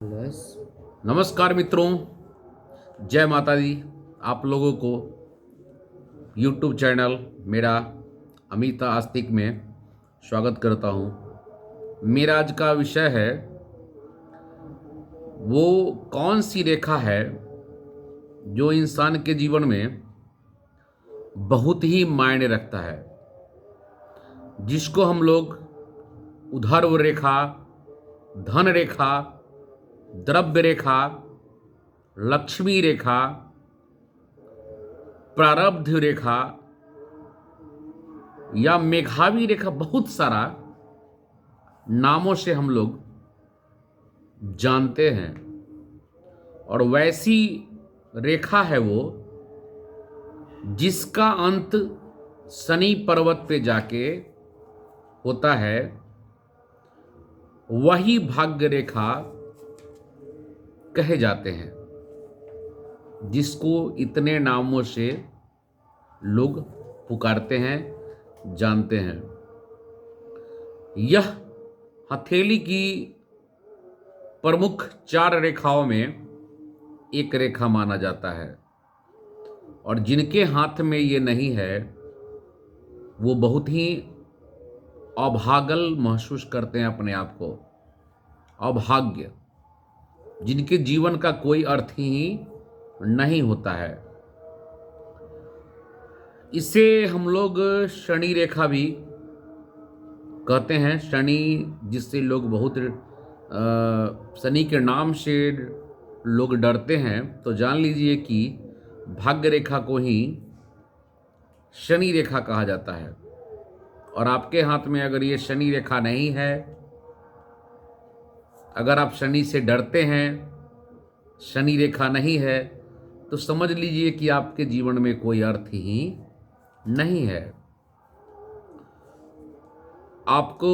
Plus. नमस्कार मित्रों, जय माता दी। आप लोगों को YouTube चैनल मेरा अमिता आस्तिक में स्वागत करता हूँ। मेरा आज का विषय है, वो कौन सी रेखा है जो इंसान के जीवन में बहुत ही मायने रखता है, जिसको हम लोग ऊर्ध्व रेखा, धन रेखा, द्रव्य रेखा, लक्ष्मी रेखा, प्रारब्ध रेखा या मेघावी रेखा, बहुत सारा नामों से हम लोग जानते हैं। और वैसी रेखा है वो जिसका अंत शनि पर्वत पे जाके होता है। वही भाग्य रेखा कहे जाते हैं, जिसको इतने नामों से लोग पुकारते हैं, जानते हैं। यह हथेली की प्रमुख 4 रेखाओं में एक रेखा माना जाता है, और जिनके हाथ में ये नहीं है वो बहुत ही अभागल महसूस करते हैं अपने आप को, अभाग्य, जिनके जीवन का कोई अर्थ ही नहीं होता है। इसे हम लोग शनि रेखा भी कहते हैं। शनि, जिससे लोग बहुत शनि के नाम से लोग डरते हैं, तो जान लीजिए कि भाग्य रेखा को ही शनि रेखा कहा जाता है। और आपके हाथ में अगर ये शनि रेखा नहीं है, अगर आप शनि से डरते हैं, शनि रेखा नहीं है, तो समझ लीजिए कि आपके जीवन में कोई अर्थ ही नहीं है। आपको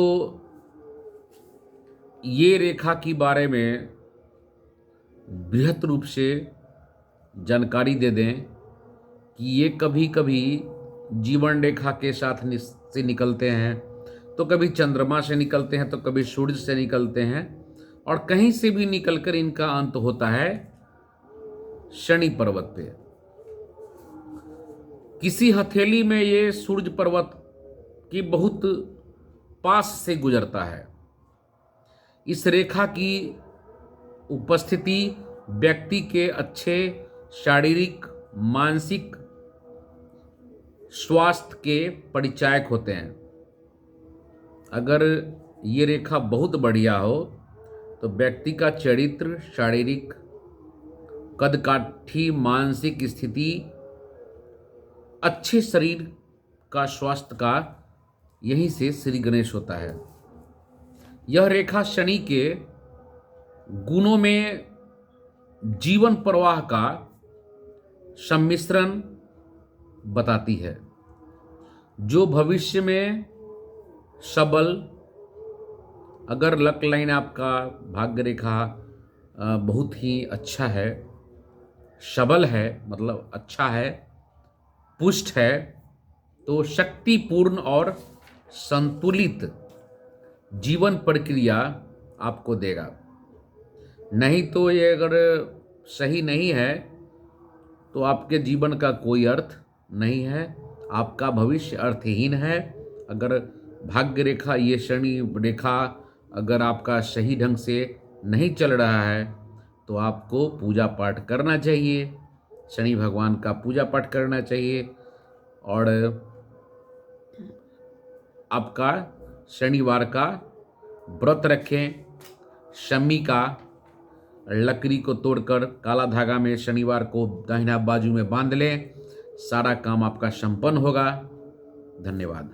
ये रेखा के बारे में बृहत रूप से जानकारी दे दें कि ये कभी कभी जीवन रेखा के साथ से निकलते हैं, तो कभी चंद्रमा से निकलते हैं, तो कभी सूर्य से निकलते हैं, और कहीं से भी निकलकर इनका अंत होता है शनि पर्वत पे। किसी हथेली में ये सूर्य पर्वत की बहुत पास से गुजरता है। इस रेखा की उपस्थिति व्यक्ति के अच्छे शारीरिक, मानसिक स्वास्थ्य के परिचायक होते हैं। अगर ये रेखा बहुत बढ़िया हो तो व्यक्ति का चरित्र, शारीरिक कदकाठी, मानसिक स्थिति, अच्छे शरीर का स्वास्थ्य का यहीं से श्री गणेश होता है। यह रेखा शनि के गुणों में जीवन प्रवाह का सम्मिश्रण बताती है, जो भविष्य में सबल, अगर लक लाइन आपका भाग्य रेखा बहुत ही अच्छा है, सबल है, मतलब अच्छा है, पुष्ट है, तो शक्तिपूर्ण और संतुलित जीवन प्रक्रिया आपको देगा। नहीं तो ये अगर सही नहीं है तो आपके जीवन का कोई अर्थ नहीं है, आपका भविष्य अर्थहीन है। अगर भाग्य रेखा, ये शनि रेखा अगर आपका सही ढंग से नहीं चल रहा है, तो आपको पूजा पाठ करना चाहिए, शनि भगवान का पूजा पाठ करना चाहिए। और आपका शनिवार का व्रत रखें, शमी का लकड़ी को तोड़कर काला धागा में शनिवार को दाहिना बाजू में बांध लें, सारा काम आपका संपन्न होगा। धन्यवाद।